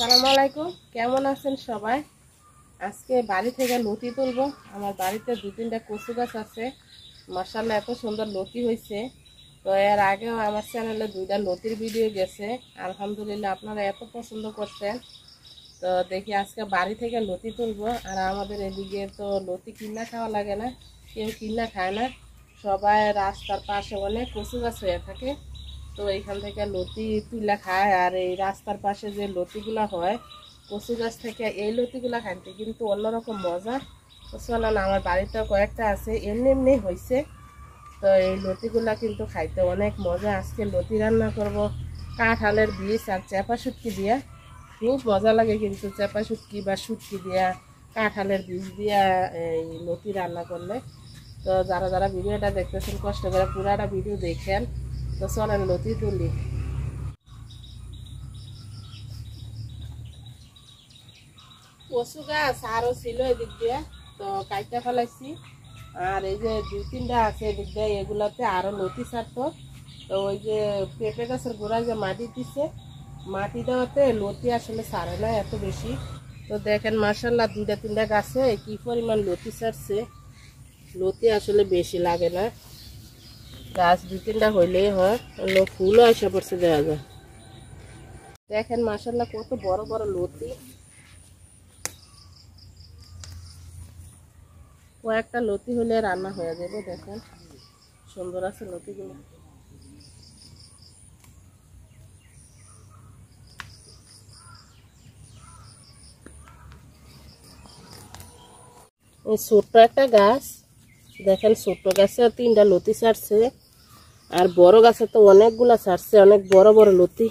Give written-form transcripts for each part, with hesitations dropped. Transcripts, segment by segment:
আসসালামু আলাইকুম, কেমন আছেন সবাই? আজকে বাড়ি থেকে লতি তুলবো। আমার বাড়িতে 2-3টা কচু গাছ আছে। মাশাআল্লাহ এত সুন্দর লতি হয়েছে। তো এর আগেও আমার চ্যানেলে 2টা লতির ভিডিও গেছে। আলহামদুলিল্লাহ আপনারা এত পছন্দ করছেন। তো দেখি আজকে বাড়ি থেকে লতি তুলবো। আর আমাদের এদিকে তো লতি কিনা খাওয়া লাগে না, কেউ কিনা খায় না। সবাই রাস্তার পাশে অনেক কচু গাছ হয়ে থাকে, তো এইখান থেকে লতি তুলে খায়। আর এই রাস্তার পাশে যে লতিগুলা হয় কচু গাছ থেকে, এই লতিগুলা খাইতে কিন্তু অন্যরকম মজা। তো চলেন, আমার বাড়িতে কয়েকটা আছে, এমনি এমনি হয়েছে। তো এই লতিগুলা কিন্তু খাইতে অনেক মজা। আজকে লতি রান্না করব কাঁঠালের বীজ আর চেপা শুটকি দিয়া। খুব মজা লাগে কিন্তু চেপা শুটকি বা শুটকি দিয়া কাঁঠালের বীজ দিয়া এই লতি রান্না করলে। তো যারা যারা ভিডিওটা দেখতেছেন কষ্ট করে পুরাটা ভিডিও দেখেন। তো চলেন লতি তুলি। কচু গাছ আরও ছিল এদিক দিয়ে, তো কাইটা ফেলাইছি। আর এই যে 2-3টা আছে এদিক দিয়ে, এগুলাতে আরও লতি ছাড়তো। তো ওই যে পেঁপে গাছের গোড়ায় যে মাটি দিচ্ছে, মাটি দেওয়াতে লতি আসলে ছাড়ে না এত বেশি। তো দেখেন মাশাআল্লাহ 2-3টা গাছে কি পরিমাণ লতি ছাড়ছে। লতি আসলে বেশি লাগে না, গাছ 2-3টা হইলেই হয়। ফুলও আসা পড়ছে দেখা যায়। দেখেন মাশাআল্লাহ কত বড় বড় লতি। কয়েকটা লতি হলে রান্না হয়ে যাবে। দেখেন সুন্দর আছে লতিগুলো। এই ছোট্ট একটা গাছ, দেখেন ছোট্ট গাছে 3টা লতি ছাড়ছে। আর বড় গাছে তো অনেকগুলা ছাড়ছে, অনেক বড় বড় লতি।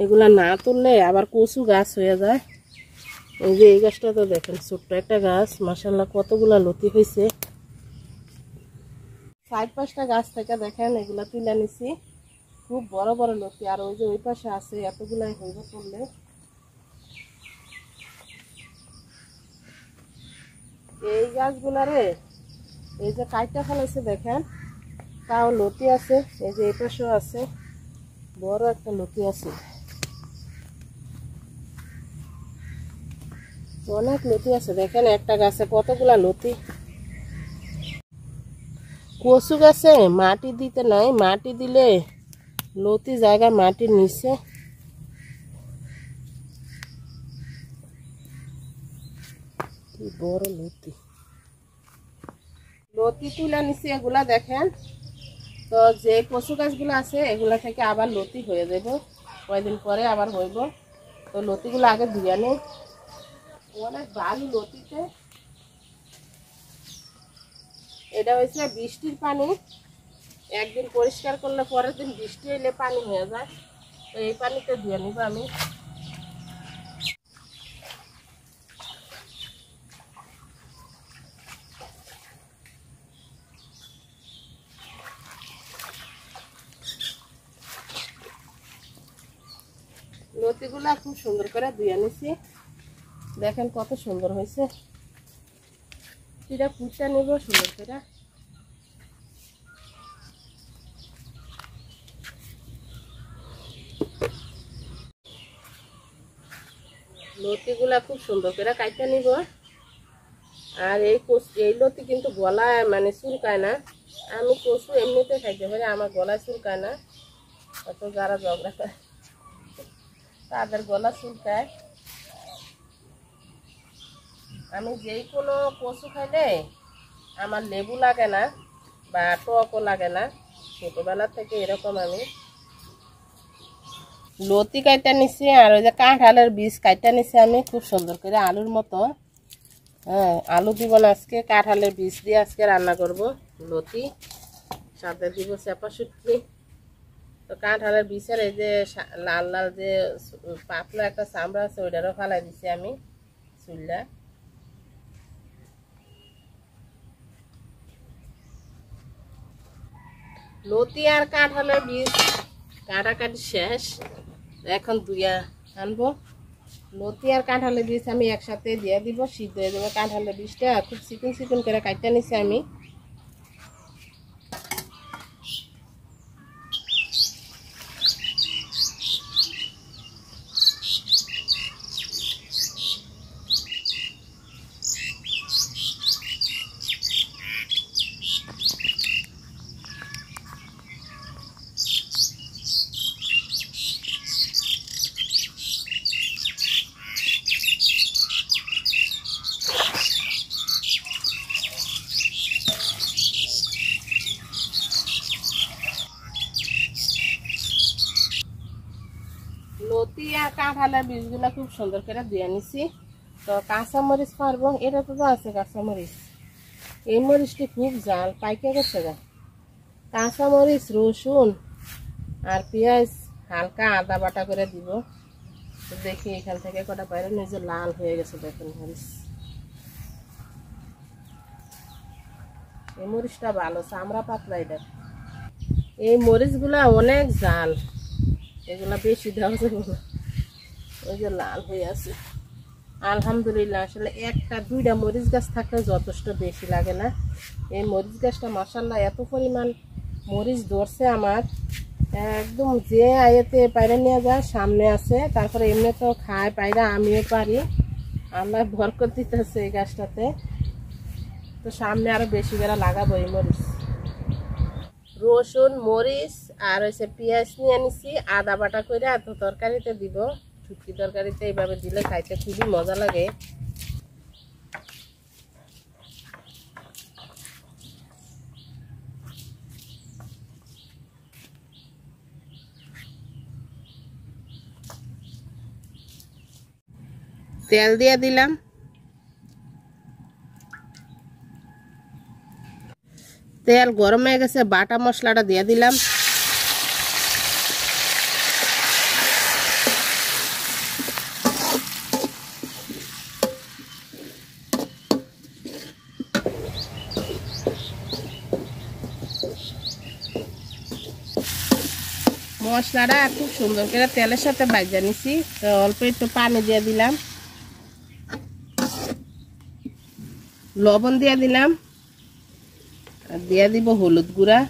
এগুলা না তুললে আবার কচু গাছ হয়ে যায়। এই যে এই গাছটা তো দেখেন ছোট্ট একটা গাছ, মাশাআল্লাহ কতগুলা লতি হয়েছে। 4-5টা গাছ থেকে দেখেন এগুলা তুলে নিছি। খুব বড় বড় লতি। আর ওই যে ওই পাশে আছে, এতগুলাই হইব তুললে। এই গাছগুলারে এই যে কাইটা ফেলাইছে দেখেন, তাও লতি আছে। এই যে এই পাশেও আছে, বড় একটা লতি আছে, অনেক লতি আছে। দেখেন একটা গাছে কতগুলা লতি। কচু গাছে মাটি দিতে নাই, মাটি দিলে লতি জায়গা মাটির নিচে। কি বড় লতি। লতি তুলে নিচে এগুলা দেখেন। তো যে কচু গাছগুলো আছে এগুলা থেকে আবার লতি হয়ে যাব, কয়েকদিন পরে আবার হইব। তো লতিগুলো আগে ধুয়ে নেই, অনেক বালু লতিতে। এটা হয়েছে বৃষ্টির পানি, একদিন পরিষ্কার করলে পরের দিন বৃষ্টি এলে পানি হয়ে যায়। তো এই পানিতে ধুয়ে নিব আমি। লতিগুলা খুব সুন্দর করে ধুয়ে নিছি, দেখেন কত সুন্দর হয়েছে। এটা কুচা নিব সুন্দর করে। লতিগুলা খুব সুন্দর করে কাইটা নিব। আর এই লতি কিন্তু গলায় মানে চুলকায় না। আমি কচু এমনিতে খাইতে পারি, আমার গলায় চুলকায় না। অত যারা ঝগড়া করে তাদের গলা চুলকায়। আমি যেই কোনো কচু খাইলে আমার লেবু লাগে না বা টকও লাগে না, ছোটবেলা থেকে এরকম। আমি লতি কাইটা নিছি, আর ওই যে কাঁঠালের বীজ কাইটা নিছি আমি খুব সুন্দর করে আলুর মতো। হ্যাঁ, আলু দিব না আজকে, কাঁঠালের বীজ দিয়ে আজকে রান্না করব লতি। সাথে দিব চেপা শুটকি। তো কাঁঠালের বীজের এই যে লাল লাল যে পাতলা একটা চামড়া আছে ওইটারও ফালাই দিছি আমি চুলটা। লতি আর কাঁঠালের বীজ কাটাকাটি শেষ, এখন ধুইয়া আনবো। লতি আর কাঁঠালের বীজ আমি একসাথে দিয়ে দিব, সিদ্ধ হয়ে যাবে। কাঁঠালের বীজটা খুব চিকন চিকন করে কাটতে নিছি আমি। কাঁঠালের বীজগুলো খুব সুন্দর করে ধুয়ে নিছি। তো কাঁচামরিচ পারবো, এটা তো আছে কাঁচামরিচ, এই মরিচটি খুব জাল পাইকে গেছে গা। কাঁচামরিচ, রসুন আর পেঁয়াজ, হালকা আদা বাটা করে দিব। তো দেখি এখান থেকে কটা বাইরে নিজে লাল হয়ে গেছে, দেখুন মরিচ। এই মরিচটা ভালো, চামড়া পাতলা এটা। এই মরিচগুলা অনেক জাল, এগুলা বেশি দেওয়া যাবে না। ওই যে লাল হয়ে আছে। আলহামদুলিল্লাহ, আসলে একটা দুইটা মরিচ গাছ থাকলে যথেষ্ট, বেশি লাগে না। এই মরিচ গাছটা মাশাআল্লাহ এত পরিমাণ মরিচ ধরছে আমার, একদম যে আয়েতে পায়রা নিয়ে যায় সামনে আছে। তারপরে এমনি তো খায় পায়রা, আমিও পারি। আল্লাহ বরকত দিতেছে এই গাছটাতে। তো সামনে আরো বেশি করে লাগাবো এই মরিচ। রসুন, মরিচ আর হচ্ছে পেঁয়াজ নিয়ে নিছি, আদা বাটা করে এত তরকারিতে দিব। শুটকি তরকারিতে এইভাবে দিলে খাইতে খুবই মজা লাগে। তেল দিয়ে দিলাম, তেল গরম হয়ে গেছে, বাটা মশলাটা দিয়ে দিলাম। মশলাটা খুব সুন্দর করে তেলের সাথে ভাজা নিছি। তো অল্প একটু পানি দিয়ে দিলাম, লবণ দিয়ে দিলাম, আর দিয়ে দিব হলুদ গুঁড়া।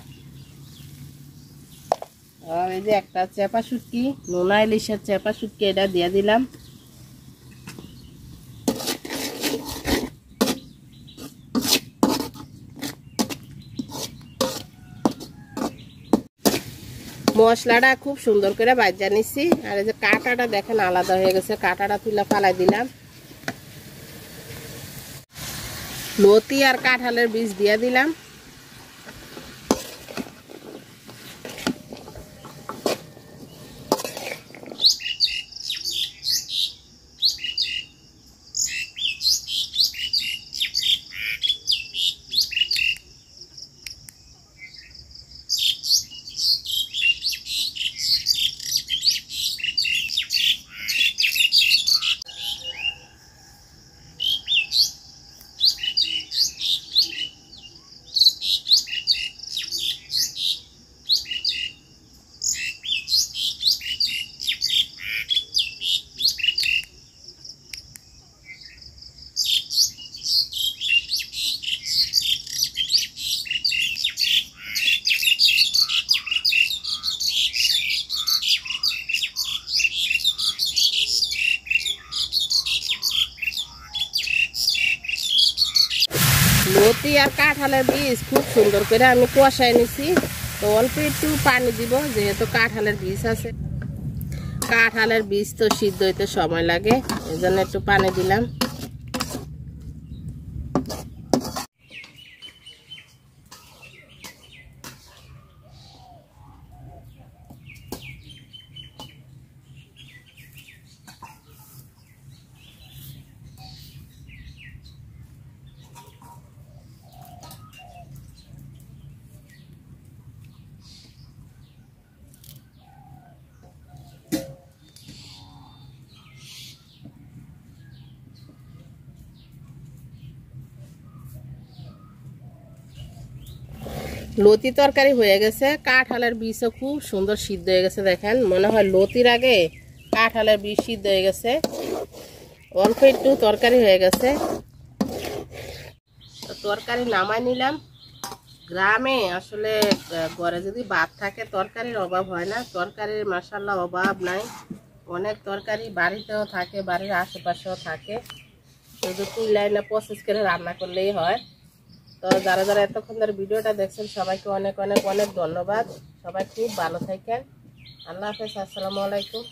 আর এই যে একটা চেপা শুটকি, নোনা ইলিশের চেপা শুটকি, এটা দিয়ে দিলাম। মশলাটা খুব সুন্দর করে ভাজা নিছি। আর এই যে কাঁটাটা দেখেন আলাদা হয়ে গেছে, কাঁটাটা তুলে ফালাই দিলাম। লতি আর কাঁঠালের বীজ দিয়ে দিলাম। লতি আর কাঁঠালের বীজ খুব সুন্দর করে আমি কষাই নিছি। তো অল্প একটু পানি দিব, যেহেতু কাঁঠালের বীজ আছে। কাঁঠালের বীজ তো সিদ্ধ হইতে সময় লাগে, এই জন্য একটু পানি দিলাম। লতি তরকারি হয়ে গেছে, কাঁঠালের বীজও খুব সুন্দর সিদ্ধ হয়ে গেছে। দেখেন মনে হয় লতির আগে কাঁঠালের বীজ সিদ্ধ হয়ে গেছে। অল্প একটু তরকারি হয়ে গেছে, তরকারি নামাই নিলাম। গ্রামে আসলে ঘরে যদি ভাত থাকে তরকারির অভাব হয় না। তরকারির মাশাআল্লাহ অভাব নাই, অনেক তরকারি বাড়িতেও থাকে, বাড়ির আশেপাশেও থাকে। শুধু তুইলাই না প্রসেস করে রান্না করলেই হয়। তো যারা যারা এতক্ষণ ধরে ভিডিওটা দেখছেন সবাইকে অনেক অনেক অনেক ধন্যবাদ। সবাই খুব ভালো থাকেন। আল্লাহ হাফেজ, আসসালামু আলাইকুম।